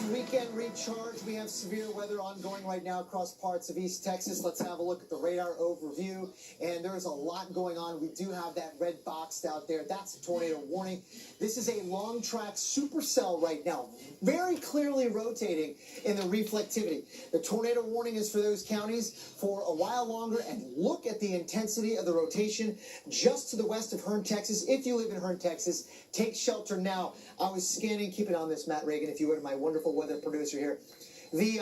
Weekend recharge. We have severe weather ongoing right now across parts of East Texas. Let's have a look at the radar overview. And there's a lot going on. We do have that red box out there. That's a tornado warning. This is a long track supercell right now, very clearly rotating in the reflectivity. The tornado warning is for those counties for a while longer. And look at the intensity of the rotation just to the west of Hearne, Texas. If you live in Hearne, Texas, take shelter now. I was scanning, keep it on this, Matt Reagan, if you would, my wonderful weather producer here. The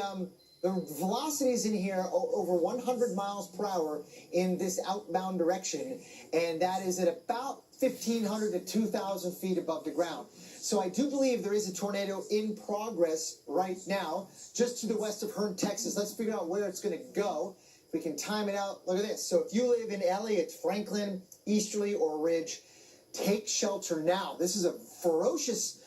velocities in here over 100 miles per hour in this outbound direction, and that is at about 1,500 to 2,000 feet above the ground. So I do believe there is a tornado in progress right now, just to the west of Hearne, Texas. Let's figure out where it's going to go. If we can time it out, look at this. So if you live in Elliott, Franklin, Easterly, or Ridge, take shelter now. This is a ferocious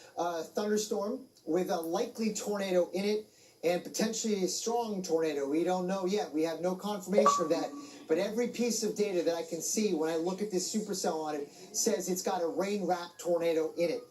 thunderstorm with a likely tornado in it and potentially a strong tornado. We don't know yet. We have no confirmation of that. But every piece of data that I can see when I look at this supercell on it says it's got a rain-wrapped tornado in it.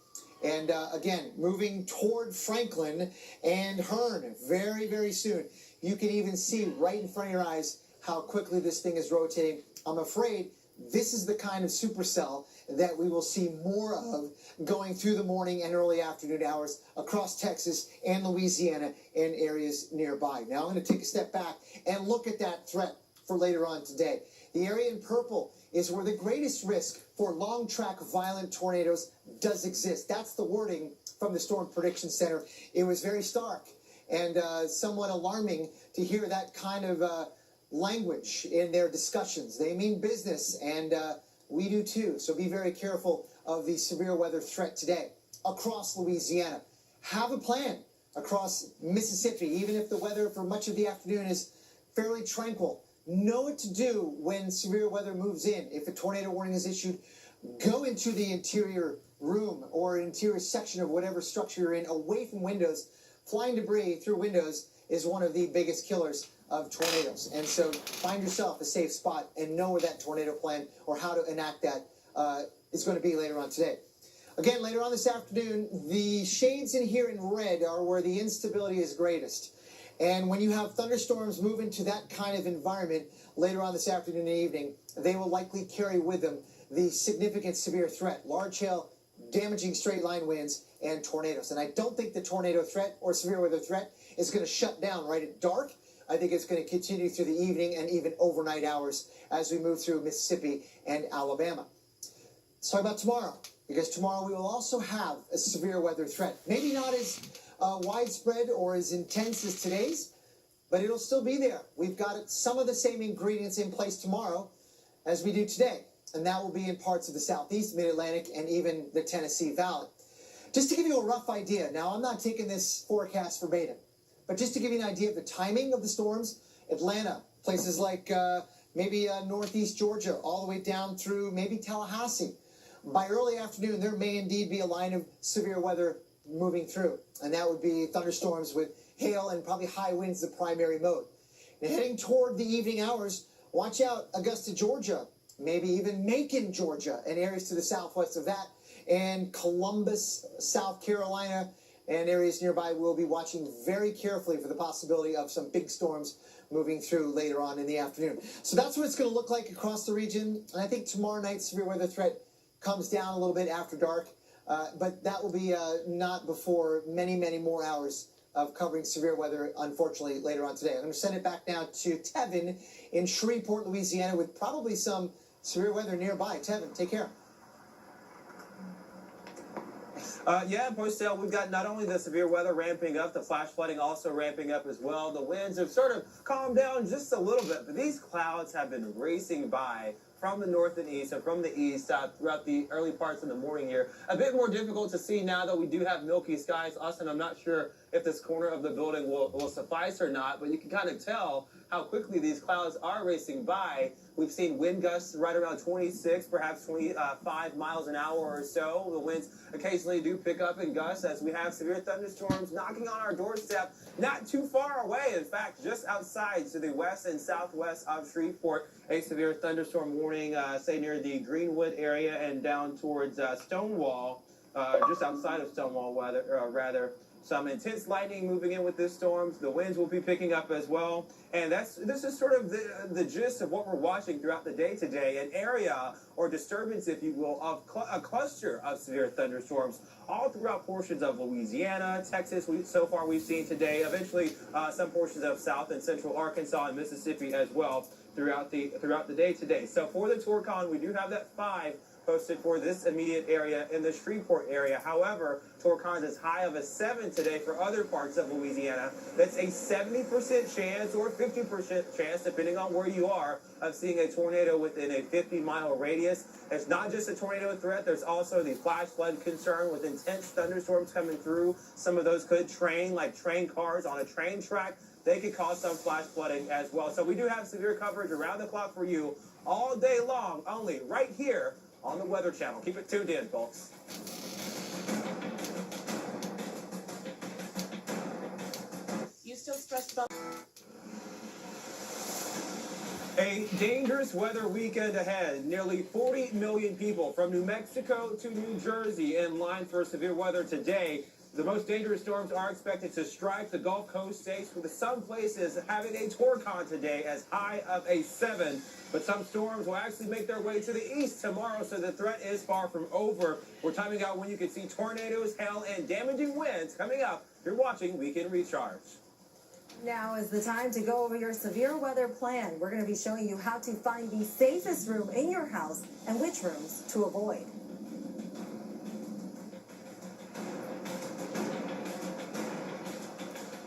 And again, moving toward Franklin and Hearne very, very soon. You can even see right in front of your eyes how quickly this thing is rotating. I'm afraid this is the kind of supercell that we will see more of going through the morning and early afternoon hours across Texas and Louisiana and areas nearby. Now I'm going to take a step back and look at that threat for later on today. The area in purple is where the greatest risk for long track violent tornadoes does exist. That's the wording from the Storm Prediction Center. It was very stark and somewhat alarming to hear that kind of language in their discussions. They mean business, and we do too. So be very careful of the severe weather threat today across Louisiana. Have a plan across Mississippi, even if the weather for much of the afternoon is fairly tranquil. Know what to do when severe weather moves in. If a tornado warning is issued, go into the interior room or interior section of whatever structure you're in, away from windows. Flying debris through windows is one of the biggest killers of tornadoes. And so find yourself a safe spot and know where that tornado plan or how to enact that is going to be later on today. Again, later on this afternoon, the shades in here in red are where the instability is greatest. And when you have thunderstorms move into that kind of environment later on this afternoon and evening, they will likely carry with them the significant severe threat, large hail, damaging straight line winds, and tornadoes. And I don't think the tornado threat or severe weather threat is going to shut down right at dark. I think it's going to continue through the evening and even overnight hours as we move through Mississippi and Alabama. Let's talk about tomorrow, because tomorrow we will also have a severe weather threat. Maybe not as widespread or as intense as today's, but it'll still be there. We've got some of the same ingredients in place tomorrow as we do today, and that will be in parts of the southeast, mid-Atlantic, and even the Tennessee Valley. Just to give you a rough idea, now I'm not taking this forecast verbatim, but just to give you an idea of the timing of the storms, Atlanta, places like maybe northeast Georgia, all the way down through maybe Tallahassee. By early afternoon, there may indeed be a line of severe weather moving through, and that would be thunderstorms with hail and probably high winds, the primary mode. Now, heading toward the evening hours, watch out Augusta, Georgia, maybe even Macon, Georgia, and areas to the southwest of that, and Columbus, South Carolina, and areas nearby. We'll be watching very carefully for the possibility of some big storms moving through later on in the afternoon. So that's what it's going to look like across the region. And I think tomorrow night's severe weather threat comes down a little bit after dark, but that will be not before many, many more hours of covering severe weather, unfortunately, later on today. I'm going to send it back now to Tevin in Shreveport, Louisiana, with probably some severe weather nearby. Tevin, take care. Yeah, Boyce, we've got not only the severe weather ramping up, the flash flooding also ramping up as well. The winds have sort of calmed down just a little bit, but these clouds have been racing by from the north and east and from the east throughout the early parts of the morning here. A bit more difficult to see now that we do have milky skies. Austin, I'm not sure if this corner of the building will suffice or not, but you can kind of tell how quickly these clouds are racing by. We've seen wind gusts right around 26, perhaps 25 miles an hour or so. The winds occasionally do pick up in gusts as we have severe thunderstorms knocking on our doorstep not too far away. In fact, just outside to the west and southwest of Shreveport, a severe thunderstorm warning, say near the Greenwood area and down towards Stonewall, just outside of Stonewall, rather. Some intense lightning moving in with this storm. The winds will be picking up as well. And this is sort of the gist of what we're watching throughout the day today. An area or disturbance, if you will, of a cluster of severe thunderstorms all throughout portions of Louisiana, Texas. So far we've seen today. Eventually, some portions of South and Central Arkansas and Mississippi as well throughout the day today. So for the Torcon, we do have that 5 posted for this immediate area in the Shreveport area. However, Torcon's as high of a 7 today for other parts of Louisiana. That's a 70% chance or 50% chance, depending on where you are, of seeing a tornado within a 50-mile radius. It's not just a tornado threat. There's also the flash flood concern with intense thunderstorms coming through. Some of those could train cars on a train track. They could cause some flash flooding as well. So we do have severe coverage around the clock for you all day long, only right here on the Weather Channel. Keep it tuned in, folks. You still stressed about... A dangerous weather weekend ahead. Nearly 40 million people from New Mexico to New Jersey in line for severe weather today. The most dangerous storms are expected to strike the Gulf Coast states, with some places having a Torcon today as high of a 7. But some storms will actually make their way to the east tomorrow, so the threat is far from over. We're timing out when you can see tornadoes, hail, and damaging winds coming up. You're watching Weekend Recharge. Now is the time to go over your severe weather plan. We're going to be showing you how to find the safest room in your house and which rooms to avoid.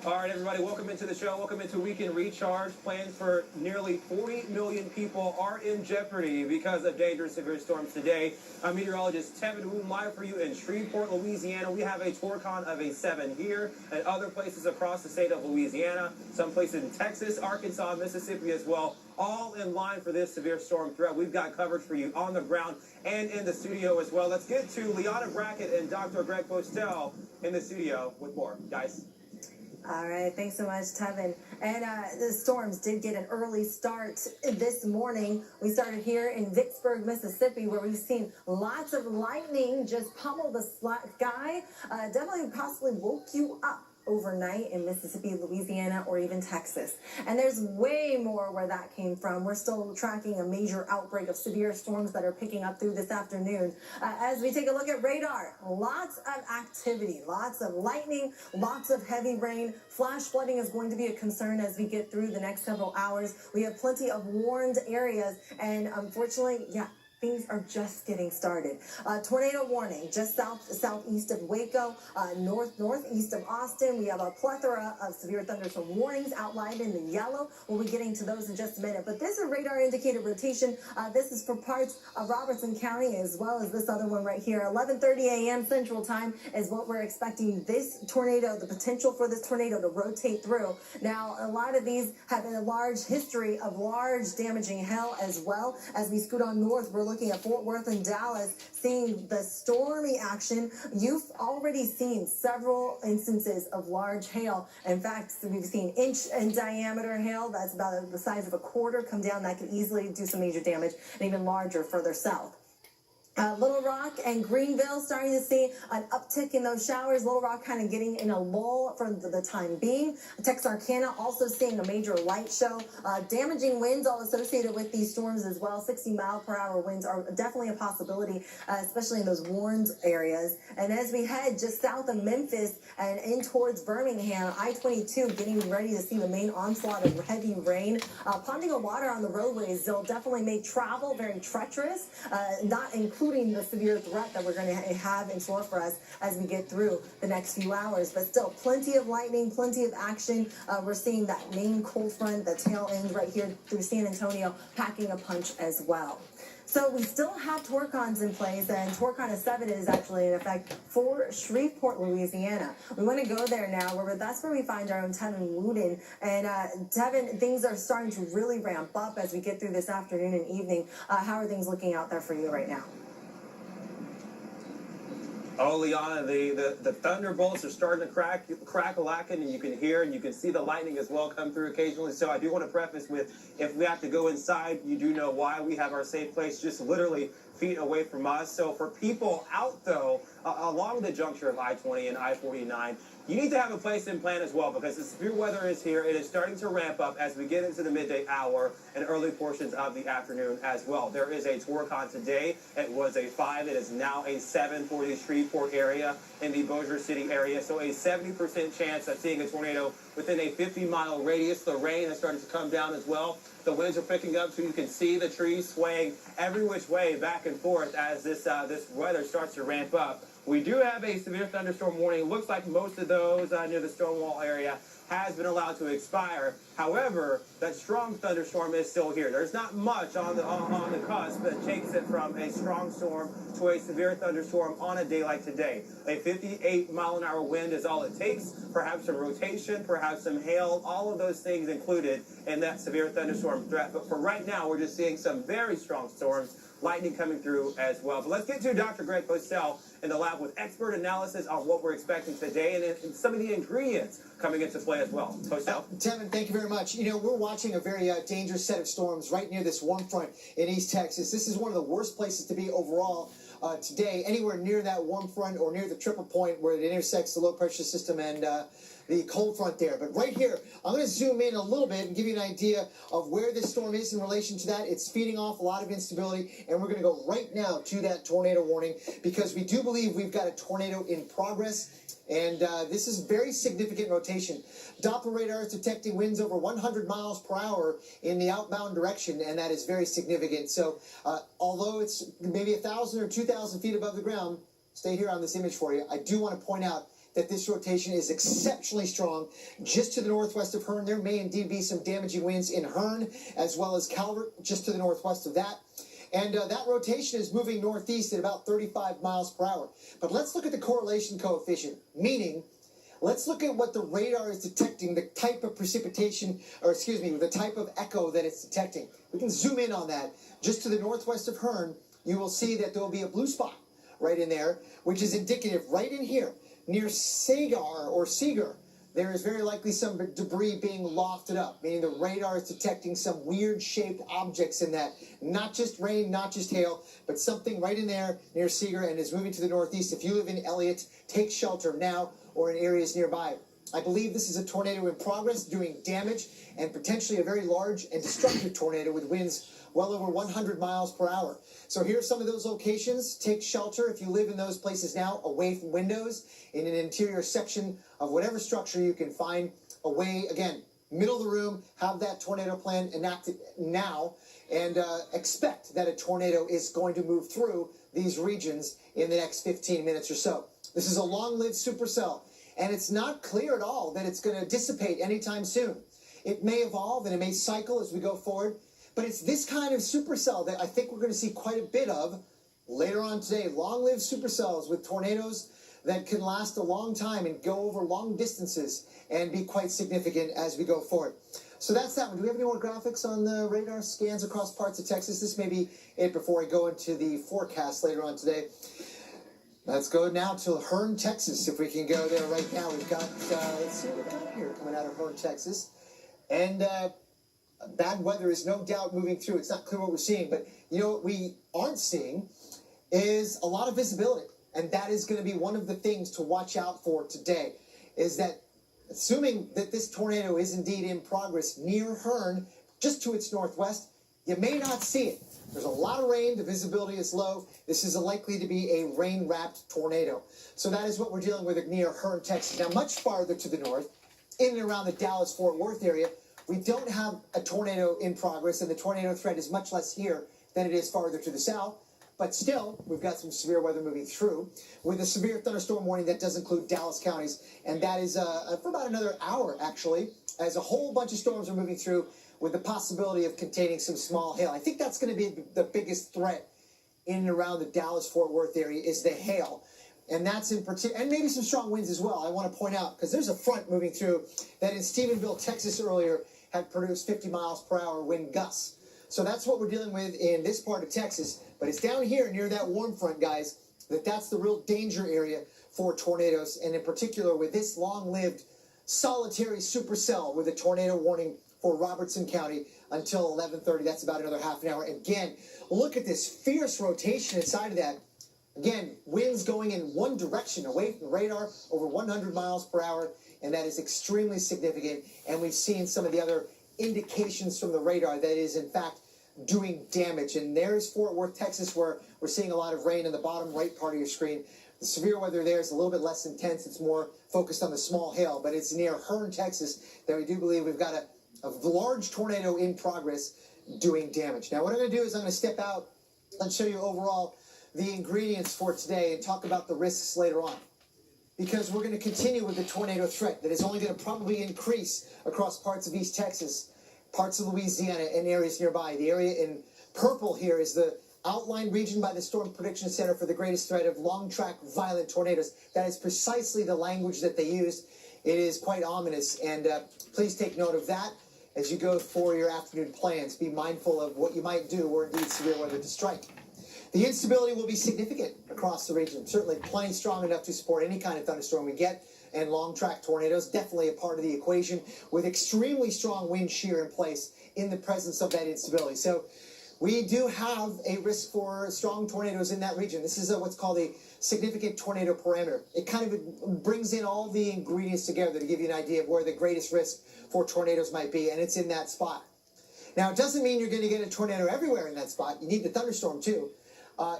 All right, everybody, welcome into the show. Welcome into Weekend Recharge. Plans for nearly 40 million people are in jeopardy because of dangerous severe storms today. I'm meteorologist Tevin Woon live for you in Shreveport, Louisiana. We have a Torcon of a 7 here and other places across the state of Louisiana, some places in Texas, Arkansas, Mississippi as well, all in line for this severe storm threat. We've got coverage for you on the ground and in the studio as well. Let's get to Liana Brackett and Dr. Greg Postel in the studio with more. Guys. All right, thanks so much, Tevin. And the storms did get an early start this morning. We started here in Vicksburg, Mississippi, where we've seen lots of lightning just pummel the sky. Definitely possibly woke you up overnight in Mississippi, Louisiana, or even Texas. And there's way more where that came from. We're still tracking a major outbreak of severe storms that are picking up through this afternoon. As we take a look at radar, lots of activity, lots of lightning, lots of heavy rain. Flash flooding is going to be a concern as we get through the next several hours. We have plenty of warned areas, and unfortunately, things are just getting started. Tornado warning just southeast of Waco, northeast of Austin. We have a plethora of severe thunderstorm warnings outlined in the yellow. We'll be getting to those in just a minute. But this is radar indicated rotation. This is for parts of Robertson County as well as this other one right here. 11:30 a.m. Central Time is what we're expecting this tornado, the potential for this tornado to rotate through. Now, a lot of these have a large history of large damaging hail as well. As we scoot on north, we're looking at Fort Worth and Dallas, seeing the stormy action. You've already seen several instances of large hail. In fact, we've seen inch in diameter hail. That's about the size of a quarter come down. That could easily do some major damage, and even larger further south. Little Rock and Greenville starting to see an uptick in those showers. Little Rock kind of getting in a lull for the time being. Texarkana also seeing a major light show. Damaging winds all associated with these storms as well. 60-mile-per-hour winds are definitely a possibility, especially in those warned areas. And as we head just south of Memphis and in towards Birmingham, I-22 getting ready to see the main onslaught of heavy rain. Ponding of water on the roadways will definitely make travel very treacherous, not including the severe threat that we're going to have in store for us as we get through the next few hours. But still, plenty of lightning, plenty of action. We're seeing that main cold front, the tail end right here through San Antonio, packing a punch as well. So we still have Torcons in place, and Torcon 7 is actually in effect for Shreveport, Louisiana. We want to go there now, where that's where we find our own Tevin Wooden. And Tevin, things are starting to really ramp up as we get through this afternoon and evening. How are things looking out there for you right now? Oh, Liana, the thunderbolts are starting to crack-a-lacking, and you can hear and you can see the lightning as well come through occasionally. So I do want to preface with, if we have to go inside, you do know why. We have our safe place just literally feet away from us. So for people out, though, along the juncture of I-20 and I-49, you need to have a place and plan as well, because the severe weather is here. It is starting to ramp up as we get into the midday hour and early portions of the afternoon as well. There is a torcon today. It was a 5. It is now a 7 for the Shreveport area in the Bossier City area. So a 70% chance of seeing a tornado within a 50-mile radius. The rain has started to come down as well. The winds are picking up, so you can see the trees swaying every which way back and forth as this weather starts to ramp up. We do have a severe thunderstorm warning. Looks like most of those near the Stonewall area has been allowed to expire. However, that strong thunderstorm is still here. There's not much on the cusp that takes it from a strong storm to a severe thunderstorm on a day like today. A 58-mile-an-hour wind is all it takes. Perhaps some rotation, perhaps some hail, all of those things included in that severe thunderstorm threat. But for right now, we're just seeing some very strong storms, lightning coming through as well. But let's get to Dr. Greg Kostel in the lab with expert analysis on what we're expecting today and some of the ingredients coming into play as well. Kostel? Tevin, thank you very much. You know, we're watching a very dangerous set of storms right near this warm front in East Texas. This is one of the worst places to be overall today, anywhere near that warm front or near the triple point where it intersects the low pressure system and the cold front there. But right here, I'm going to zoom in a little bit and give you an idea of where this storm is in relation to that. It's feeding off a lot of instability, and we're going to go right now to that tornado warning because we do believe we've got a tornado in progress. And this is very significant rotation. Doppler radar is detecting winds over 100 miles per hour in the outbound direction, and that is very significant. So although it's maybe 1,000 or 2,000 feet above the ground, stay here on this image for you, I do want to point out that this rotation is exceptionally strong. Just to the northwest of Hearn, there may indeed be some damaging winds in Hearn, as well as Calvert, just to the northwest of that. And that rotation is moving northeast at about 35 miles per hour. But let's look at the correlation coefficient, meaning let's look at what the radar is detecting, the type of precipitation, or excuse me, the type of echo that it's detecting. We can zoom in on that. Just to the northwest of Hearn, you will see that there will be a blue spot right in there, which is indicative right in here, near Sagar or Seeger. There is very likely some debris being lofted up, meaning the radar is detecting some weird-shaped objects in that. Not just rain, not just hail, but something right in there near Seeger and is moving to the northeast. If you live in Elliott, take shelter now or in areas nearby. I believe this is a tornado in progress, doing damage, and potentially a very large and destructive tornado with winds well over 100 miles per hour. So here are some of those locations. Take shelter if you live in those places now, away from windows, in an interior section of whatever structure you can find away. Again, middle of the room, have that tornado plan enacted now, and expect that a tornado is going to move through these regions in the next 15 minutes or so. This is a long-lived supercell, and it's not clear at all that it's going to dissipate anytime soon. It may evolve and it may cycle as we go forward, but it's this kind of supercell that I think we're going to see quite a bit of later on today. Long-lived supercells with tornadoes that can last a long time and go over long distances and be quite significant as we go forward. So that's that one. Do we have any more graphics on the radar scans across parts of Texas? This may be it before I go into the forecast later on today. Let's go now to Hearn, Texas, if we can go there right now. We've got, let's see what we got here coming out of Hearn, Texas. And bad weather is no doubt moving through. It's not clear what we're seeing, but you know what we aren't seeing is a lot of visibility. And that is going to be one of the things to watch out for today, is that assuming that this tornado is indeed in progress near Hearn, just to its northwest, you may not see it. There's a lot of rain. The visibility is low. This is likely to be a rain-wrapped tornado. So that is what we're dealing with near Hearn, Texas. Now, much farther to the north, in and around the Dallas-Fort Worth area, we don't have a tornado in progress, and the tornado threat is much less here than it is farther to the south. But still, we've got some severe weather moving through with a severe thunderstorm warning that does include Dallas counties. And that is for about another hour, actually, as a whole bunch of storms are moving through with the possibility of containing some small hail. I think that's going to be the biggest threat in and around the Dallas-Fort Worth area is the hail. And that's in particular, and maybe some strong winds as well. I want to point out, because there's a front moving through that in Stephenville, Texas earlier had produced 50 miles per hour wind gusts. So that's what we're dealing with in this part of Texas. But it's down here near that warm front, guys, that's the real danger area for tornadoes. And in particular with this long-lived solitary supercell with a tornado warning for Robertson County until 11:30. That's about another half an hour. Again, look at this fierce rotation inside of that. Again, winds going in one direction away from the radar, over 100 miles per hour, and that is extremely significant. And we've seen some of the other indications from the radar that is, in fact, doing damage. And there's Fort Worth, Texas, where we're seeing a lot of rain in the bottom right part of your screen. The severe weather there is a little bit less intense. It's more focused on the small hail, but it's near Hearn, Texas, that we do believe we've got a large tornado in progress doing damage. Now, what I'm going to do is I'm going to step out and show you overall the ingredients for today and talk about the risks later on. Because we're going to continue with the tornado threat that is only going to probably increase across parts of East Texas, parts of Louisiana, and areas nearby. The area in purple here is the outlined region by the Storm Prediction Center for the greatest threat of long-track violent tornadoes. That is precisely the language that they used. It is quite ominous, and please take note of that as you go for your afternoon plans. Be mindful of what you might do were indeed severe weather to strike. The instability will be significant across the region, certainly plenty strong enough to support any kind of thunderstorm we get, and long-track tornadoes, definitely a part of the equation, with extremely strong wind shear in place in the presence of that instability. So we do have a risk for strong tornadoes in that region. This is what's called a significant tornado parameter. It kind of brings in all the ingredients together to give you an idea of where the greatest risk for tornadoes might be, and it's in that spot. Now, it doesn't mean you're going to get a tornado everywhere in that spot. You need the thunderstorm, too.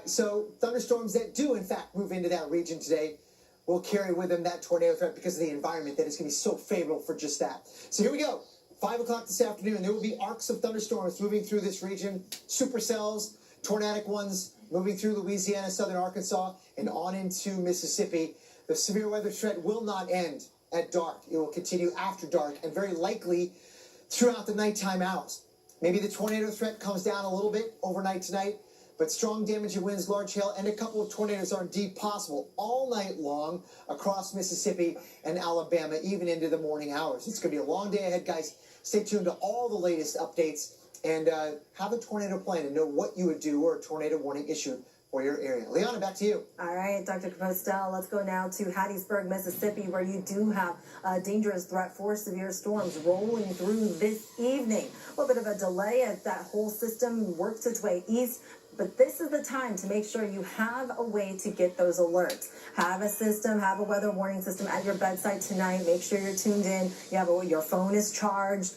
So thunderstorms that do, in fact, move into that region today will carry with them that tornado threat because of the environment that is going to be so favorable for just that. So here we go. 5 o'clock this afternoon, there will be arcs of thunderstorms moving through this region, supercells, tornadic ones moving through Louisiana, southern Arkansas, and on into Mississippi. The severe weather threat will not end at dark. It will continue after dark and very likely throughout the nighttime hours. Maybe the tornado threat comes down a little bit overnight tonight, but strong damage and winds, large hail, and a couple of tornadoes are indeed possible all night long across Mississippi and Alabama, even into the morning hours. It's going to be a long day ahead, guys. Stay tuned to all the latest updates and have a tornado plan and know what you would do were a tornado warning issued for your area. Liana, back to you. All right, Dr. Kostel, let's go now to Hattiesburg, Mississippi, where you do have a dangerous threat for severe storms rolling through this evening. A little bit of a delay as that whole system works its way east. But this is the time to make sure you have a way to get those alerts. Have a system, have a weather warning system at your bedside tonight. Make sure you're tuned in. You have your phone is charged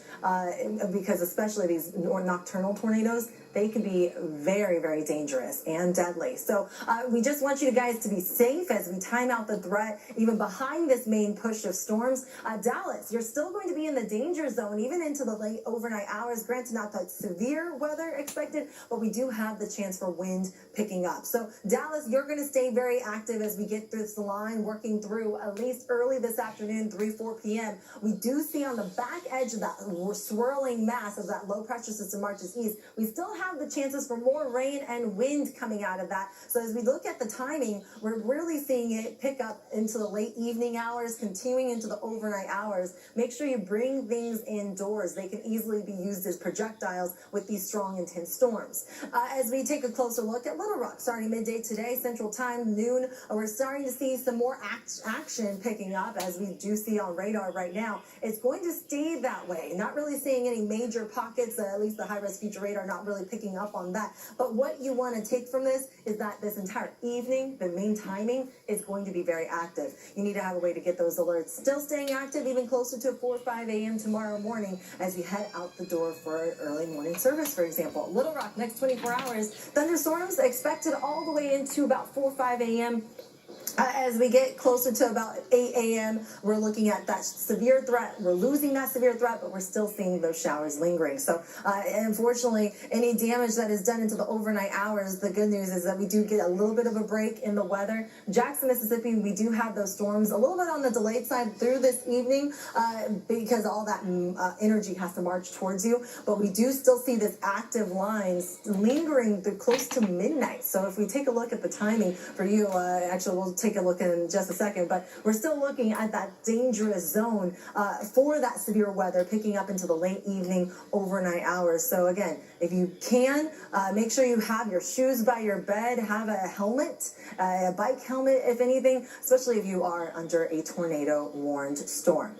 because especially these nocturnal tornadoes, they can be very, very dangerous and deadly. So we just want you guys to be safe as we time out the threat, even behind this main push of storms. Dallas, you're still going to be in the danger zone, even into the late overnight hours. Granted, not that severe weather expected, but we do have the chance for wind picking up. So Dallas, you're going to stay very active as we get through this line, working through at least early this afternoon, 3-4 p.m. We do see on the back edge of that swirling mass as that low pressure system marches east, we still have the chances for more rain and wind coming out of that. So as we look at the timing, we're really seeing it pick up into the late evening hours, continuing into the overnight hours. Make sure you bring things indoors. They can easily be used as projectiles with these strong, intense storms. As we take a closer look at Little Rock, starting midday today, Central Time, noon, we're starting to see some more action picking up, as we do see on radar right now. It's going to stay that way. Not really seeing any major pockets, at least the high-res future radar not really picking up on that. But what you want to take from this is that this entire evening, the main timing, is going to be very active. You need to have a way to get those alerts still staying active, even closer to 4 or 5 a.m. tomorrow morning as you head out the door for an early morning service, for example. Little Rock, next 24 hours, thunderstorms expected all the way into about 4 or 5 a.m. As we get closer to about 8 a.m., we're looking at that severe threat. We're losing that severe threat, but we're still seeing those showers lingering. So, unfortunately, any damage that is done into the overnight hours, the good news is that we do get a little bit of a break in the weather. Jackson, Mississippi, we do have those storms a little bit on the delayed side through this evening because all that energy has to march towards you. But we do still see this active lines lingering through close to midnight. So if we take a look at the timing for you, actually, we'll take a look in just a second, but we're still looking at that dangerous zone for that severe weather picking up into the late evening, overnight hours. So again, if you can, make sure you have your shoes by your bed, have a helmet, a bike helmet, if anything, especially if you are under a tornado warned storm.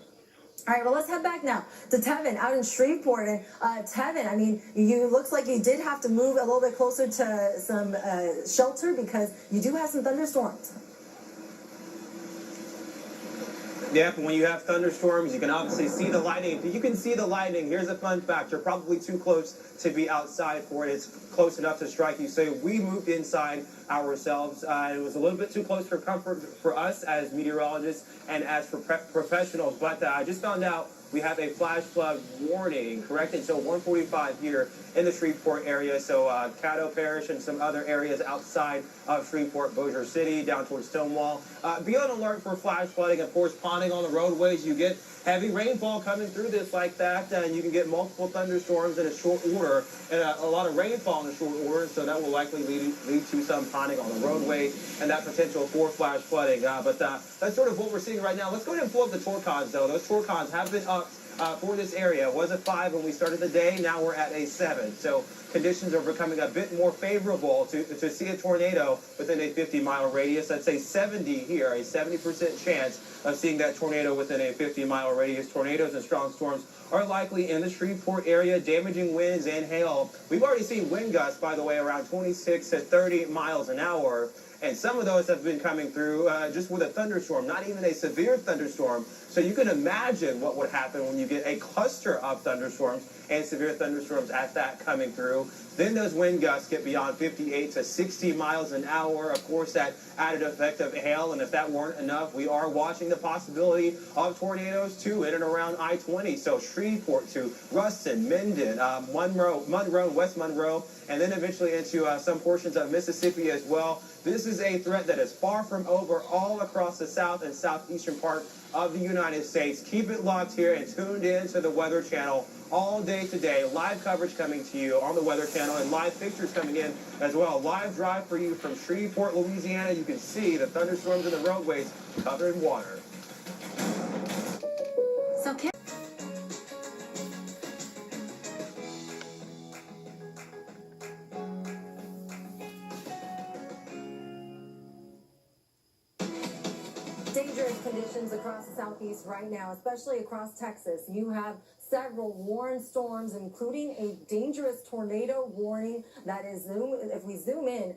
All right, well, let's head back now to Tevin out in Shreveport. And Tevin, I mean, you looks like you did have to move a little bit closer to some shelter because you do have some thunderstorms. Yeah, when you have thunderstorms, you can obviously see the lightning. If you can see the lightning, here's a fun fact. You're probably too close to be outside for it. It's close enough to strike you. So we moved inside ourselves. It was a little bit too close for comfort for us as meteorologists and as professionals. But I just found out we have a flash flood warning, correct, until 1:45 here in the Shreveport area. So Caddo Parish and some other areas outside of Shreveport, Bossier City, down towards Stonewall. Be on alert for flash flooding. Of course, ponding on the roadways. You get heavy rainfall coming through this like that, and you can get multiple thunderstorms in a short order, and a lot of rainfall in a short order, so that will likely lead to some ponding on the roadway and that potential for flash flooding. But that's sort of what we're seeing right now. Let's go ahead and pull up the torcons, though. Those torcons have been up for this area. It was a 5 when we started the day. Now we're at a 7. So conditions are becoming a bit more favorable to see a tornado within a 50-mile radius. That's a 70 here, a 70% chance of seeing that tornado within a 50-mile radius. Tornadoes and strong storms are likely in the Shreveport area, damaging winds and hail. We've already seen wind gusts, by the way, around 26 to 30 miles an hour. And some of those have been coming through just with a thunderstorm, not even a severe thunderstorm. So you can imagine what would happen when you get a cluster of thunderstorms and severe thunderstorms at that coming through. Then those wind gusts get beyond 58 to 60 miles an hour. Of course, that added effect of hail. And if that weren't enough, we are watching the possibility of tornadoes, too, in and around I-20. So Shreveport to Ruston, Minden, Monroe, West Monroe, and then eventually into some portions of Mississippi as well. This is a threat that is far from over all across the south and southeastern part of the United States. Keep it locked here and tuned in to the Weather Channel all day today. Live coverage coming to you on the Weather Channel and live pictures coming in as well. Live drive for you from Shreveport, Louisiana. You can see the thunderstorms in the roadways covered in water. So dangerous conditions across the southeast right now, especially across Texas. You have several warned storms, including a dangerous tornado warning that is if we zoom in,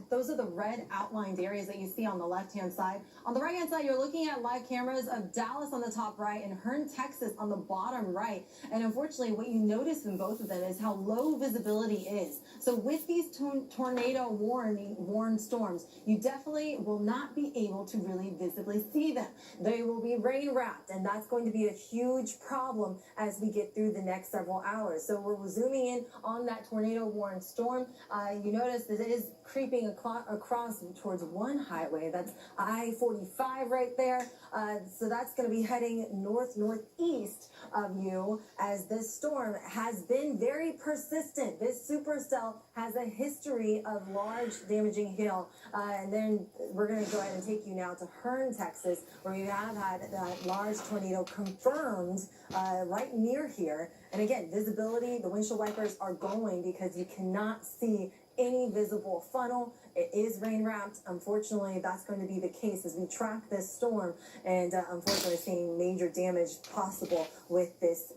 those are the red outlined areas that you see on the left-hand side. On the right-hand side, you're looking at live cameras of Dallas on the top right and Hearn, Texas on the bottom right. And unfortunately, what you notice in both of them is how low visibility is. So with these tornado warned storms, you definitely will not be able to really visibly see them. They will be rain wrapped, and that's going to be a huge problem as we get through the next several hours. So we're zooming in on that tornado warned storm. You notice that it is creeping across towards one highway. That's I-45 right there. So that's going to be heading northeast of you as this storm has been very persistent. This supercell has a history of large damaging hail. And then we're going to go ahead and take you now to Hearn, Texas, where you have had that large tornado confirmed right near here. And again, visibility, the windshield wipers are going because you cannot see any visible funnel. It is rain wrapped. Unfortunately, that's going to be the case as we track this storm, and unfortunately seeing major damage possible with this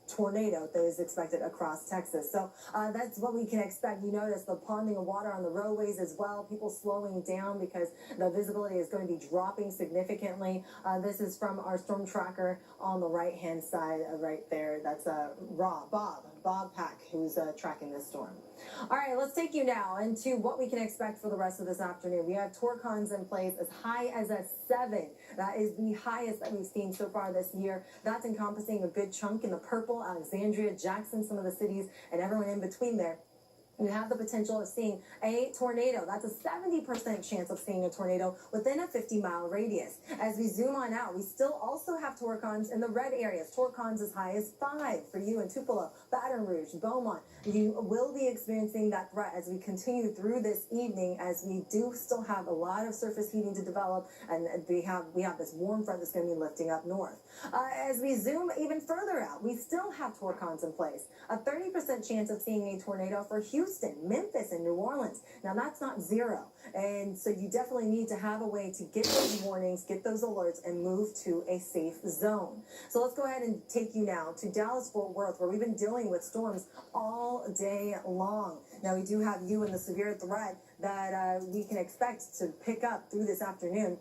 tornado that is expected across Texas. So that's what we can expect. You notice the ponding of water on the roadways as well, people slowing down because the visibility is going to be dropping significantly. This is from our storm tracker on the right hand side right there. That's Bob Pack, who's tracking this storm. All right, let's take you now into what we can expect for the rest of this afternoon. We have torcons in place as high as a 7. That is the highest that we've seen so far this year. That's encompassing a good chunk in the purple, Alexandria, Jackson, some of the cities, and everyone in between there. You have the potential of seeing a tornado. That's a 70% chance of seeing a tornado within a 50-mile radius. As we zoom on out, we still also have torcons in the red areas. Torcons as high as 5 for you in Tupelo, Baton Rouge, Beaumont. You will be experiencing that threat as we continue through this evening, as we do still have a lot of surface heating to develop, and we have this warm front that's going to be lifting up north. As we zoom even further out, we still have torcons in place. A 30% chance of seeing a tornado for Houston. Houston, Memphis, and New Orleans. Now, that's not zero. And so you definitely need to have a way to get those warnings, get those alerts, and move to a safe zone. So let's go ahead and take you now to Dallas-Fort Worth, where we've been dealing with storms all day long. Now, we do have you in the severe threat that we can expect to pick up through this afternoon.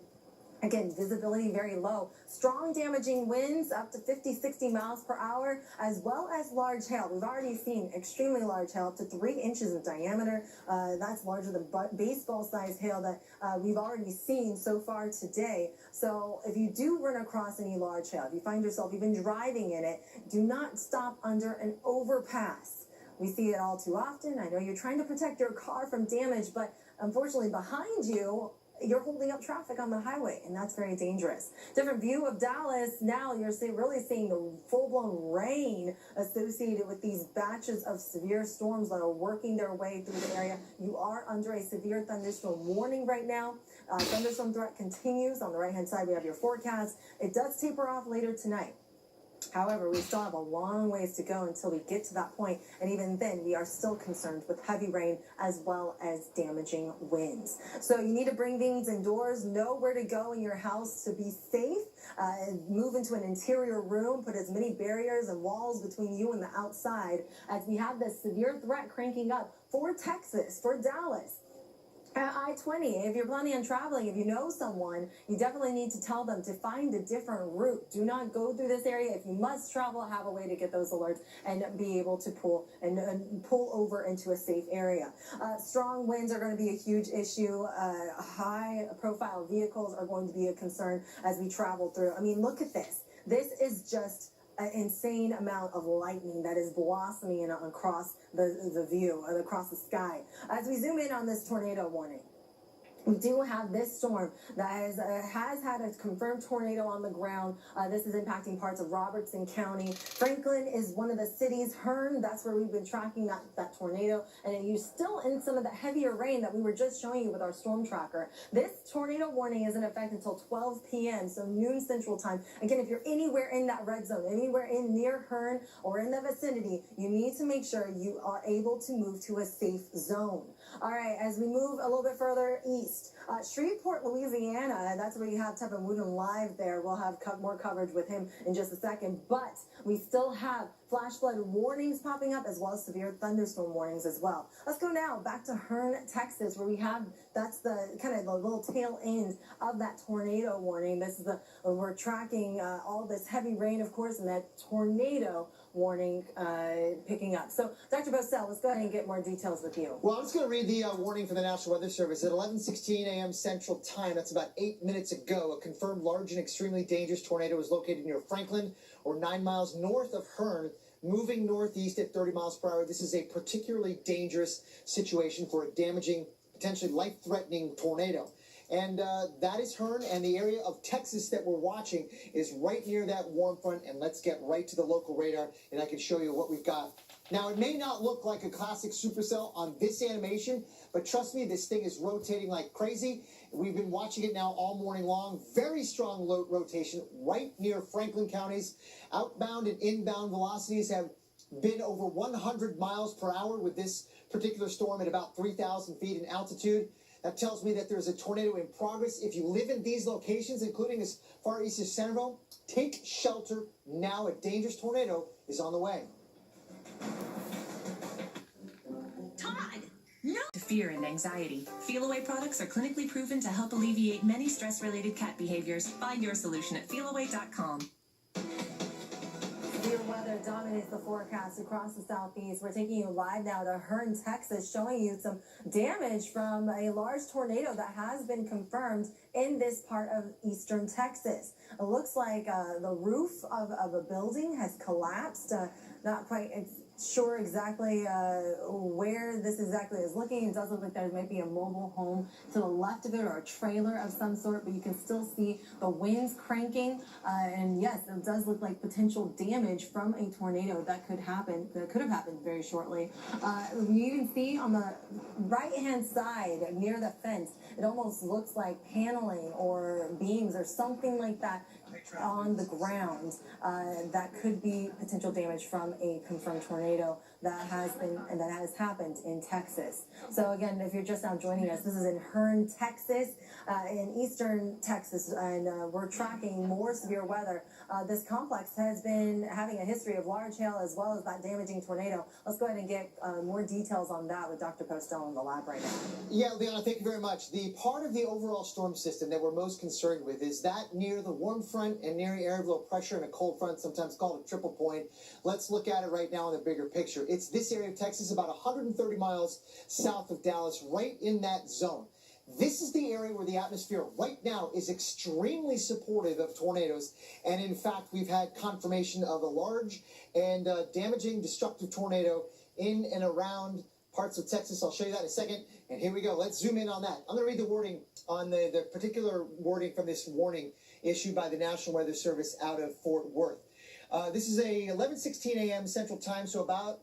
Again, visibility very low. Strong damaging winds up to 50, 60 miles per hour, as well as large hail. We've already seen extremely large hail up to 3 inches in diameter. That's larger than baseball-sized hail that we've already seen so far today. So if you do run across any large hail, if you find yourself even driving in it, do not stop under an overpass. We see it all too often. I know you're trying to protect your car from damage, but unfortunately behind you, you're holding up traffic on the highway, and that's very dangerous. Different view of Dallas. Now you're really seeing the full-blown rain associated with these batches of severe storms that are working their way through the area. You are under a severe thunderstorm warning right now. Thunderstorm threat continues. On the right-hand side, we have your forecast. It does taper off later tonight. However, we still have a long ways to go until we get to that point, and even then, we are still concerned with heavy rain as well as damaging winds. So you need to bring things indoors, know where to go in your house to be safe, move into an interior room, put as many barriers and walls between you and the outside, as we have this severe threat cranking up for Texas, for Dallas. I-20, if you're planning on traveling, if you know someone, you definitely need to tell them to find a different route. Do not go through this area. If you must travel, have a way to get those alerts and be able to pull over into a safe area. Strong winds are going to be a huge issue. High-profile vehicles are going to be a concern as we travel through. I mean, look at this. This is just an insane amount of lightning that is blossoming across the view, across the sky. As we zoom in on this tornado warning, we do have this storm that has had a confirmed tornado on the ground. This is impacting parts of Robertson County. Franklin is one of the cities. Hearn, that's where we've been tracking that tornado. And you're still in some of the heavier rain that we were just showing you with our storm tracker. This tornado warning is in effect until 12 p.m., so noon Central Time. Again, if you're anywhere in that red zone, anywhere in near Hearn or in the vicinity, you need to make sure you are able to move to a safe zone. All right, as we move a little bit further east, Shreveport, Louisiana, that's where you have Tevin Wooten live there. We'll have more coverage with him in just a second, but we still have flash flood warnings popping up as well as severe thunderstorm warnings as well. Let's go now back to Hearn, Texas, where we have, that's the kind of the little tail end of that tornado warning. This is we're tracking all this heavy rain, of course, and that tornado warning picking up. So, Dr. Bosell, let's go ahead and get more details with you. Well, I'm just going to read the warning from the National Weather Service. At 11:16 a.m. Central Time, that's about 8 minutes ago, a confirmed large and extremely dangerous tornado was located near Franklin, or 9 miles north of Hearn, moving northeast at 30 miles per hour. This is a particularly dangerous situation for a damaging, potentially life-threatening tornado. And that is Hearn, and the area of Texas that we're watching is right near that warm front. And let's get right to the local radar, and I can show you what we've got. Now, it may not look like a classic supercell on this animation, but trust me, this thing is rotating like crazy. We've been watching it now all morning long. Very strong rotation right near Franklin counties. Outbound and inbound velocities have been over 100 miles per hour with this particular storm at about 3,000 feet in altitude. That tells me that there's a tornado in progress. If you live in these locations, including as far east as Centerville, take shelter now. A dangerous tornado is on the way. Todd! No! To fear and anxiety. Feel-Away products are clinically proven to help alleviate many stress-related cat behaviors. Find your solution at feelaway.com. Severe weather dominates the forecast across the southeast. We're taking you live now to Hearn, Texas, showing you some damage from a large tornado that has been confirmed in this part of eastern Texas. It looks like the roof of a building has collapsed. Not quite sure exactly where this exactly is looking. It does look like there might be a mobile home to the left of it, or a trailer of some sort, but you can still see the winds cranking. And yes, it does look like potential damage from a tornado that could happen, that could have happened very shortly. You even see on the right-hand side near the fence, it almost looks like paneling or beams or something like that on the ground. That could be potential damage from a confirmed tornado. tornado that has happened in Texas. So again, if you're just now joining us, this is in Hearne, Texas, in eastern Texas, and we're tracking more severe weather. This complex has been having a history of large hail as well as that damaging tornado. Let's go ahead and get more details on that with Dr. Kostel in the lab right now. Yeah, Leona, thank you very much. The part of the overall storm system that we're most concerned with is that near the warm front and near area of low pressure and a cold front, sometimes called a triple point. Let's look at it right now in the bigger picture. It's this area of Texas, about 130 miles south of Dallas, right in that zone. This is the area where the atmosphere right now is extremely supportive of tornadoes. And in fact, we've had confirmation of a large and damaging, destructive tornado in and around parts of Texas. I'll show you that in a second. And here we go. Let's zoom in on that. I'm going to read the wording on the particular wording from this warning issued by the National Weather Service out of Fort Worth. This is a 11:16 a.m. Central Time, so about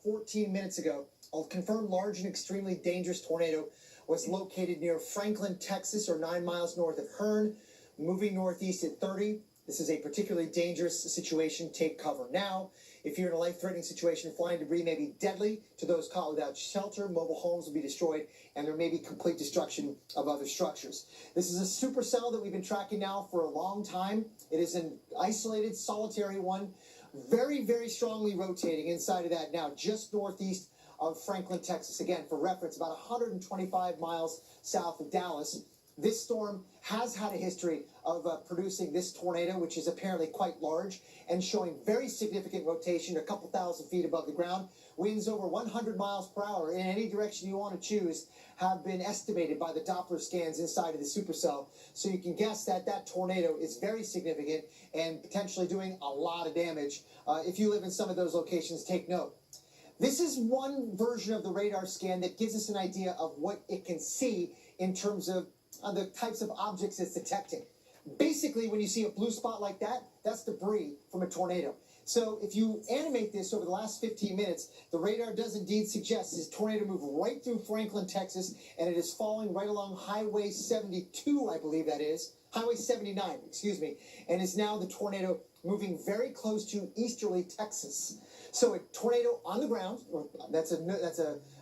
14 minutes ago. A confirmed large and extremely dangerous tornado was located near Franklin, Texas, or 9 miles north of Hearne, moving northeast at 30. This is a particularly dangerous situation. Take cover now. If you're in a life-threatening situation, flying debris may be deadly to those caught without shelter. Mobile homes will be destroyed, and there may be complete destruction of other structures. This is a supercell that we've been tracking now for a long time. It is an isolated, solitary one, very, very strongly rotating inside of that now, just northeast of Franklin, Texas. Again, for reference, about 125 miles south of Dallas. This storm has had a history of producing this tornado, which is apparently quite large and showing very significant rotation, a couple thousand feet above the ground. Winds over 100 miles per hour in any direction you want to choose have been estimated by the Doppler scans inside of the supercell. So you can guess that that tornado is very significant and potentially doing a lot of damage. If you live in some of those locations, take note. This is one version of the radar scan that gives us an idea of what it can see in terms of the types of objects it's detecting. Basically, when you see a blue spot like that, that's debris from a tornado. So if you animate this over the last 15 minutes, the radar does indeed suggest this tornado moved right through Franklin, Texas, and it is falling right along Highway 72, I believe that is. Highway 79, excuse me. And is now the tornado moving very close to easterly Texas. So a tornado on the ground, that's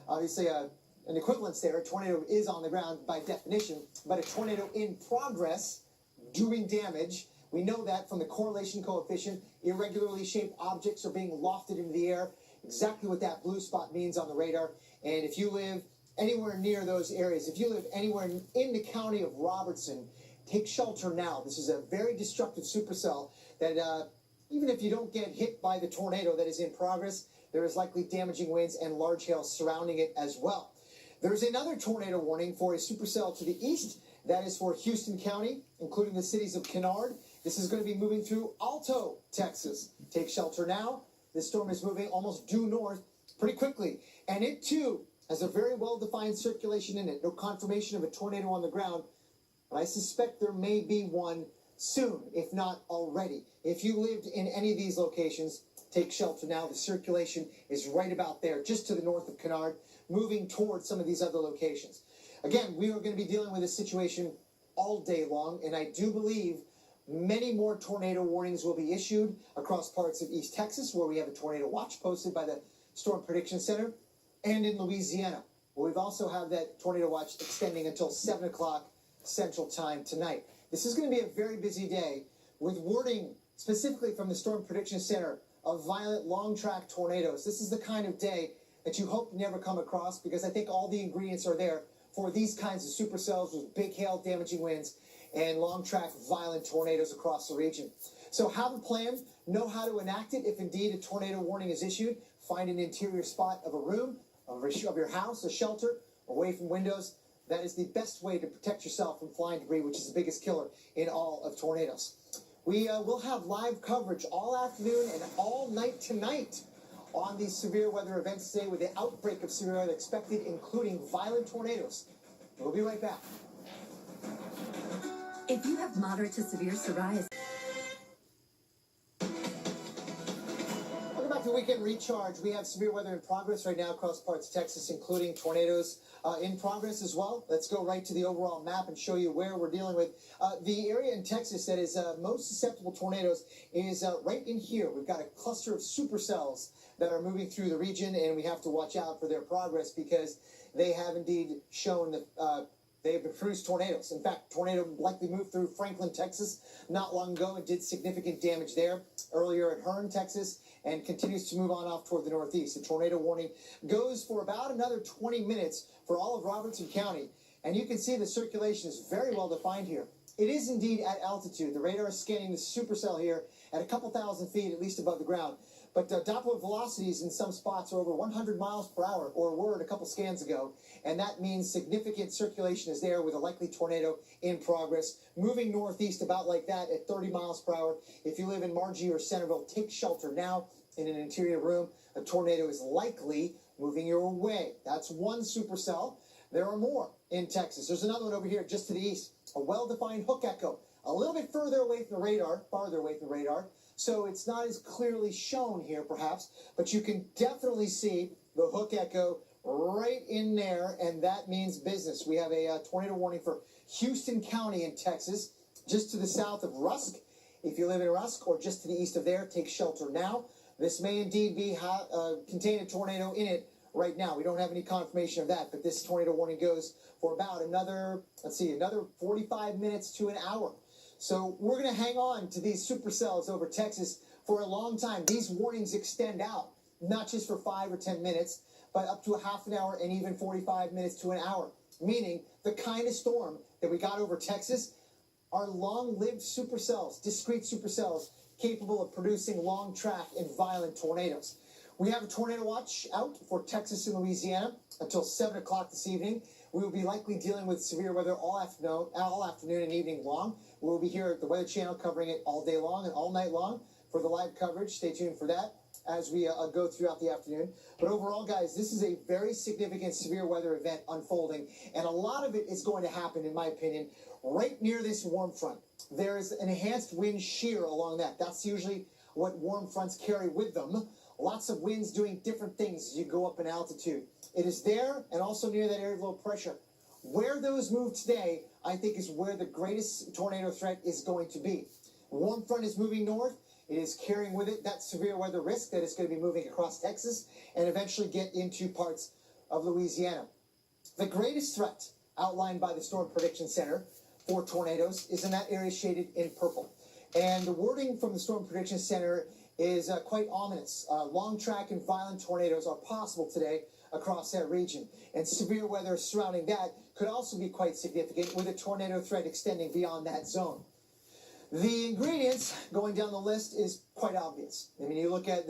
obviously an equivalence there. A tornado is on the ground by definition, but a tornado in progress doing damage. We know that from the correlation coefficient. Irregularly shaped objects are being lofted into the air. Exactly what that blue spot means on the radar. And if you live anywhere near those areas, if you live anywhere in the county of Robertson, take shelter now. This is a very destructive supercell that even if you don't get hit by the tornado that is in progress, there is likely damaging winds and large hail surrounding it as well. There's another tornado warning for a supercell to the east. That is for Houston County, including the cities of Kennard. This is going to be moving through Alto, Texas. Take shelter now. This storm is moving almost due north pretty quickly. And it, too, has a very well-defined circulation in it. No confirmation of a tornado on the ground, but I suspect there may be one soon, if not already. If you lived in any of these locations, take shelter now. The circulation is right about there, just to the north of Kennard, moving towards some of these other locations. Again, we are going to be dealing with this situation all day long, and I do believe many more tornado warnings will be issued across parts of East Texas, where we have a tornado watch posted by the Storm Prediction Center, and in Louisiana, where we've also have that tornado watch extending until 7 o'clock Central Time tonight. This is going to be a very busy day with wording specifically from the Storm Prediction Center of violent long-track tornadoes. This is the kind of day that you hope to never come across, because I think all the ingredients are there for these kinds of supercells with big hail, damaging winds, and long-track violent tornadoes across the region. So have a plan, know how to enact it if indeed a tornado warning is issued. Find an interior spot of a room, of your house, a shelter, away from windows. That is the best way to protect yourself from flying debris, which is the biggest killer in all of tornadoes. We will have live coverage all afternoon and all night tonight on these severe weather events today, with the outbreak of severe weather expected, including violent tornadoes. We'll be right back. If you have moderate to severe psoriasis, Welcome back to the weekend recharge. We have severe weather in progress right now across parts of Texas, including tornadoes in progress as well. Let's go right to the overall map and show you where we're dealing with. The area in Texas that is most susceptible to tornadoes is right in here. We've got a cluster of supercells that are moving through the region, and we have to watch out for their progress because they have indeed shown that they have produced tornadoes. In fact, tornado likely moved through Franklin, Texas not long ago and did significant damage there. Earlier at Hearn, Texas, and continues to move on off toward the northeast. The tornado warning goes for about another 20 minutes for all of Robertson County. And you can see the circulation is very well defined here. It is indeed at altitude. The radar is scanning the supercell here at a couple thousand feet, at least above the ground. But Doppler velocities in some spots are over 100 miles per hour, or were a couple scans ago. And that means significant circulation is there with a likely tornado in progress. Moving northeast about like that at 30 miles per hour. If you live in Margie or Centerville, take shelter now in an interior room. A tornado is likely moving your way. That's one supercell. There are more in Texas. There's another one over here just to the east. A well-defined hook echo. A little bit further away from the radar, farther away from the radar. So it's not as clearly shown here, perhaps, but you can definitely see the hook echo right in there, and that means business. We have a tornado warning for Houston County in Texas, just to the south of Rusk. If you live in Rusk or just to the east of there, take shelter now. This may indeed be contain a tornado in it right now. We don't have any confirmation of that, but this tornado warning goes for about another 45 minutes to an hour. So we're going to hang on to these supercells over Texas for a long time. These warnings extend out, not just for 5 or 10 minutes, but up to a half an hour and even 45 minutes to an hour. Meaning the kind of storm that we got over Texas are long-lived supercells, discrete supercells, capable of producing long-track and violent tornadoes. We have a tornado watch out for Texas and Louisiana until 7 o'clock this evening. We will be likely dealing with severe weather all afternoon and evening long. We'll be here at the Weather Channel covering it all day long and all night long for the live coverage. Stay tuned for that as we go throughout the afternoon. But overall, guys, this is a very significant severe weather event unfolding, and a lot of it is going to happen, in my opinion, right near this warm front. There is an enhanced wind shear along that. That's usually what warm fronts carry with them. Lots of winds doing different things as you go up in altitude. It is there and also near that area of low pressure. Where those move today, I think, is where the greatest tornado threat is going to be. Warm front is moving north. It is carrying with it that severe weather risk that is going to be moving across Texas and eventually get into parts of Louisiana. The greatest threat outlined by the Storm Prediction Center for tornadoes is in that area shaded in purple. And the wording from the Storm Prediction Center is quite ominous. Long track and violent tornadoes are possible today across that region. And severe weather surrounding that could also be quite significant, with a tornado threat extending beyond that zone. The ingredients going down the list is quite obvious. I mean, you look at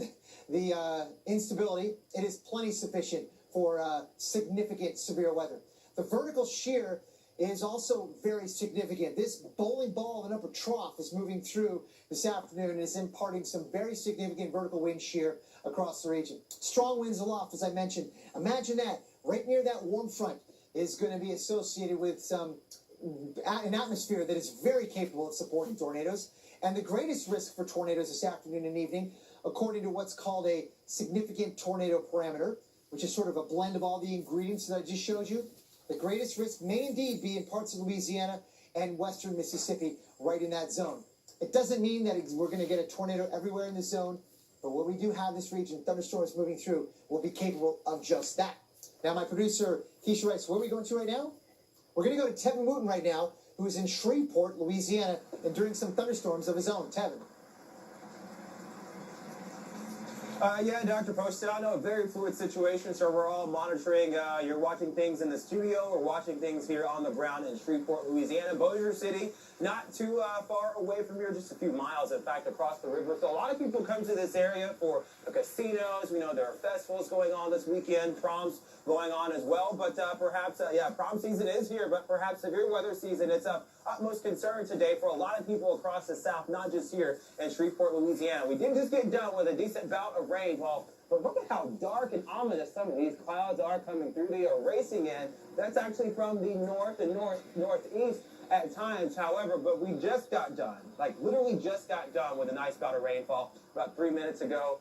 the instability, it is plenty sufficient for significant severe weather. The vertical shear is also very significant. This bowling ball of an upper trough is moving through this afternoon and is imparting some very significant vertical wind shear across the region. Strong winds aloft, as I mentioned. Imagine that. Right near that warm front is going to be associated with an atmosphere that is very capable of supporting tornadoes. And the greatest risk for tornadoes this afternoon and evening, according to what's called a significant tornado parameter, which is sort of a blend of all the ingredients that I just showed you, the greatest risk may indeed be in parts of Louisiana and western Mississippi, right in that zone. It doesn't mean that we're going to get a tornado everywhere in the zone, but where we do have this region, thunderstorms moving through, will be capable of just that. Now, my producer, Keisha, writes, where are we going to right now? We're going to go to Tevin Wooten right now, who is in Shreveport, Louisiana, enduring some thunderstorms of his own. Tevin. Yeah, Dr. Postel, a very fluid situation, so we're all monitoring. You're watching things in the studio. We're watching things here on the ground in Shreveport, Louisiana. Bossier City, not too far away from here, just a few miles, in fact, across the river. So a lot of people come to this area for the casinos. We know there are festivals going on this weekend, proms going on as well. But perhaps, prom season is here, but perhaps severe weather season. It's of utmost concern today for a lot of people across the South, not just here in Shreveport, Louisiana. We did just get done with a decent bout of rainfall, but look at how dark and ominous some of these clouds are coming through. They are racing in. That's actually from the north and northeast at times, however, but we just got done, like literally just got done with a nice bout of rainfall about 3 minutes ago.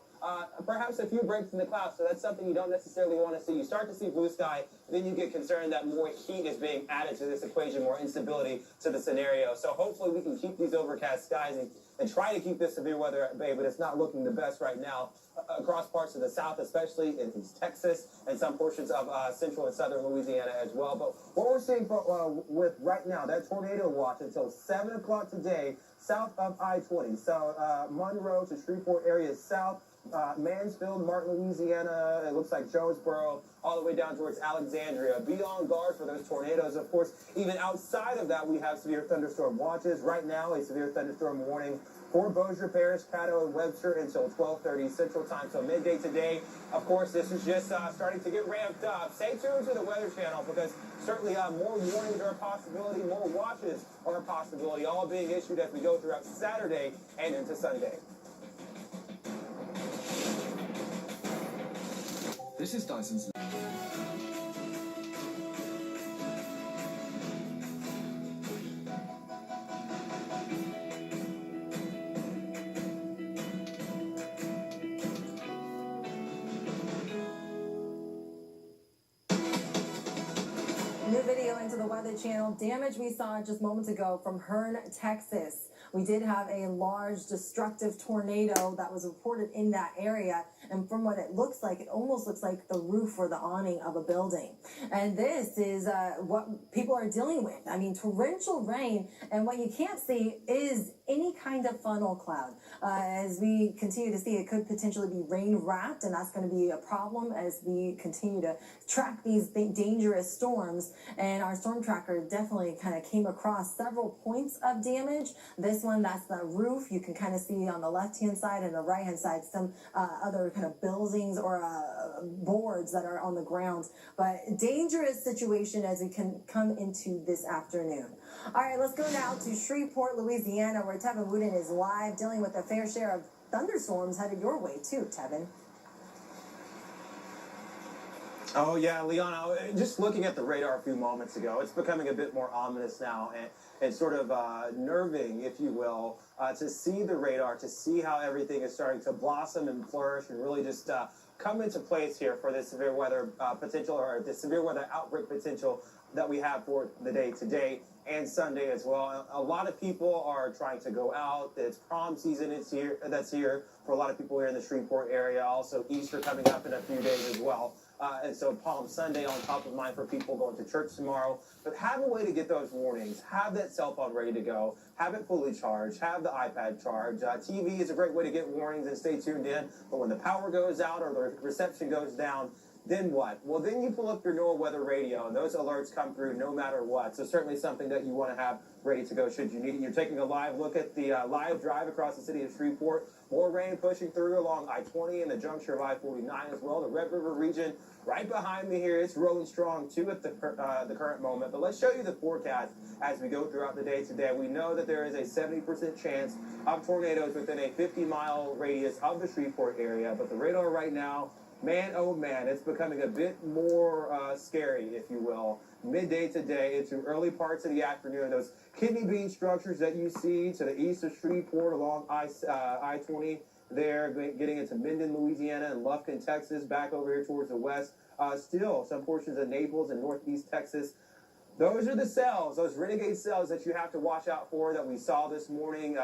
perhaps a few breaks in the clouds. So that's something you don't necessarily want to see. You start to see blue sky, then you get concerned that more heat is being added to this equation, more instability to the scenario. So hopefully we can keep these overcast skies and try to keep this severe weather at bay, but it's not looking the best right now across parts of the south, especially in East Texas and some portions of central and southern Louisiana as well. But what we're seeing with right now, that tornado watch until 7 o'clock today, south of I-20. So Monroe to Shreveport area south, Mansfield, Martin, Louisiana, it looks like Jonesboro, all the way down towards Alexandria. Be on guard for those tornadoes. Of course, even outside of that, we have severe thunderstorm watches. Right now, a severe thunderstorm warning for Bossier Parish, Caddo, and Webster until 12:30 Central Time. So midday today, of course, this is just starting to get ramped up. Stay tuned to the Weather Channel because certainly more warnings are a possibility, more watches are a possibility, all being issued as we go throughout Saturday and into Sunday. This is Dyson's. New video into the Weather Channel. Damage we saw just moments ago from Hearne, Texas. We did have a large destructive tornado that was reported in that area. And from what it looks like, it almost looks like the roof or the awning of a building. And this is what people are dealing with. I mean, torrential rain. And what you can't see is any kind of funnel cloud. As we continue to see, it could potentially be rain wrapped. And that's going to be a problem as we continue to track these dangerous storms. And our storm tracker definitely kind of came across several points of damage. This one, that's the roof. You can kind of see on the left-hand side and the right-hand side some other kind of buildings or boards that are on the ground. But dangerous situation as we can come into this afternoon. All right, let's go now to Shreveport, Louisiana, where Tevin Wooden is live dealing with a fair share of thunderstorms headed your way too, Tevin. Oh, yeah, Liana, just looking at the radar a few moments ago, it's becoming a bit more ominous now and sort of nerving, if you will, to see the radar, to see how everything is starting to blossom and flourish and really just come into place here for this severe weather potential or the severe weather outbreak potential that we have for the day today and Sunday as well. A lot of people are trying to go out. It's prom season. That's here for a lot of people here in the Shreveport area. Also, Easter coming up in a few days as well. And so Palm Sunday on top of mind for people going to church tomorrow. But have a way to get those warnings. Have that cell phone ready to go. Have it fully charged. Have the iPad charged. TV is a great way to get warnings and stay tuned in. But when the power goes out or the reception goes down, then what? Well, then you pull up your NOAA weather radio, and those alerts come through no matter what. So certainly something that you want to have ready to go should you need it. You're taking a live look at the live drive across the city of Shreveport. More rain pushing through along I-20 and the juncture of I-49 as well. The Red River region right behind me here. It's rolling strong, too, at the current moment. But let's show you the forecast as we go throughout the day today. We know that there is a 70% chance of tornadoes within a 50-mile radius of the Shreveport area. But the radar right now, man, oh man, it's becoming a bit more scary, if you will. Midday today into early parts of the afternoon. Those kidney bean structures that you see to the east of Shreveport along I-20 there, getting into Minden, Louisiana, and Lufkin, Texas, back over here towards the west. Still, some portions of Naples and northeast Texas. Those are the cells, those renegade cells that you have to watch out for that we saw this morning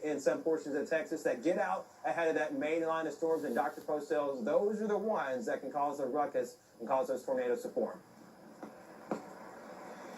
in some portions of Texas that get out ahead of that main line of storms and Dr. Post cells. Those are the ones that can cause a ruckus and cause those tornadoes to form.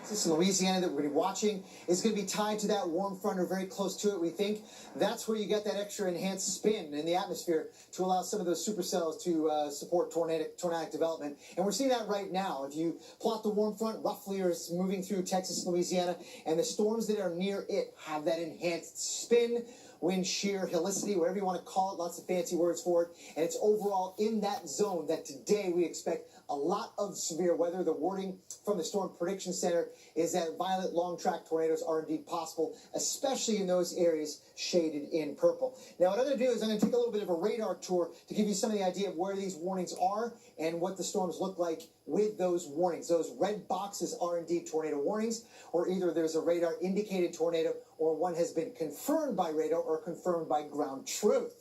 This Louisiana that we're going to be watching is going to be tied to that warm front or very close to it, we think. That's where you get that extra enhanced spin in the atmosphere to allow some of those supercells to support tornadic development. And we're seeing that right now. If you plot the warm front, roughly is moving through Texas, Louisiana, and the storms that are near it have that enhanced spin, wind shear, helicity, whatever you want to call it, lots of fancy words for it. And it's overall in that zone that today we expect a lot of severe weather. The wording from the Storm Prediction Center is that violent long-track tornadoes are indeed possible, especially in those areas shaded in purple. Now, what I'm going to do is I'm going to take a little bit of a radar tour to give you some of the idea of where these warnings are and what the storms look like with those warnings. Those red boxes are indeed tornado warnings, or either there's a radar-indicated tornado or one has been confirmed by radar or confirmed by ground truth.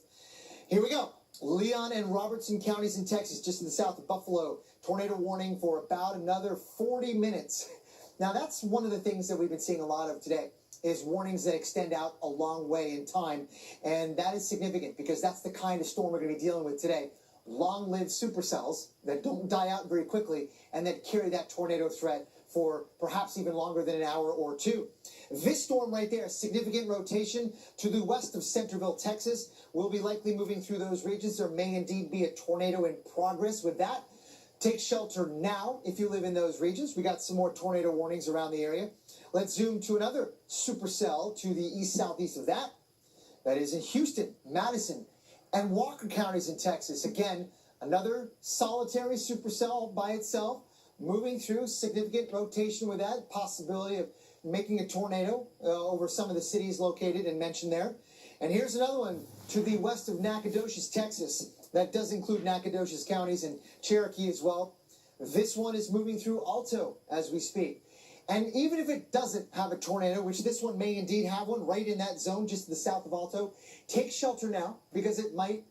Here we go. Leon and Robertson counties in Texas, just to the south of Buffalo. Tornado warning for about another 40 minutes. Now, that's one of the things that we've been seeing a lot of today, is warnings that extend out a long way in time. And that is significant because that's the kind of storm we're going to be dealing with today. Long-lived supercells that don't die out very quickly and that carry that tornado threat for perhaps even longer than an hour or two. This storm right there, significant rotation to the west of Centerville, Texas, will be likely moving through those regions. There may indeed be a tornado in progress with that. Take shelter now if you live in those regions. We got some more tornado warnings around the area. Let's zoom to another supercell to the east-southeast of that. That is in Houston, Madison, and Walker counties in Texas. Again, another solitary supercell by itself, moving through significant rotation with that possibility of making a tornado over some of the cities located and mentioned there. And here's another one to the west of Nacogdoches, Texas. That does include Nacogdoches counties and Cherokee as well. This one is moving through Alto as we speak. And even if it doesn't have a tornado, which this one may indeed have one right in that zone just to the south of Alto, take shelter now because it might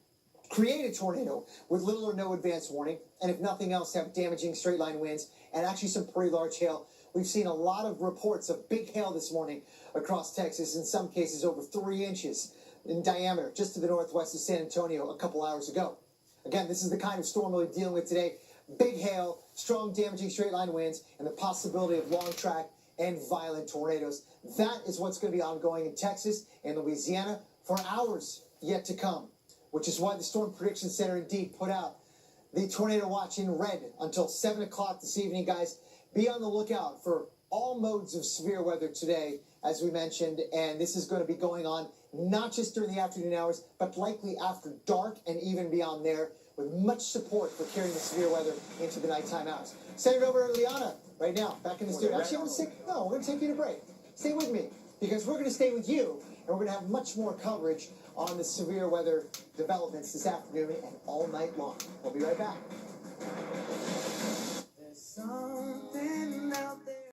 create a tornado with little or no advance warning. And if nothing else, have damaging straight line winds and actually some pretty large hail. We've seen a lot of reports of big hail this morning across Texas, in some cases over 3 inches in diameter, just to the northwest of San Antonio a couple hours ago. Again, this is the kind of storm we're dealing with today. Big hail, strong damaging straight line winds, and the possibility of long track and violent tornadoes. That is what's going to be ongoing in Texas and Louisiana for hours yet to come, which is why the Storm Prediction Center indeed put out the tornado watch in red until 7 o'clock this evening, guys. Be on the lookout for all modes of severe weather today, as we mentioned, and this is going to be going on not just during the afternoon hours, but likely after dark and even beyond there, with much support for carrying the severe weather into the nighttime hours. Send it over to Liana right now, back in the studio. Actually, we're going to take you to break. Stay with me, because we're going to stay with you, and we're going to have much more coverage on the severe weather developments this afternoon and all night long. We'll be right back.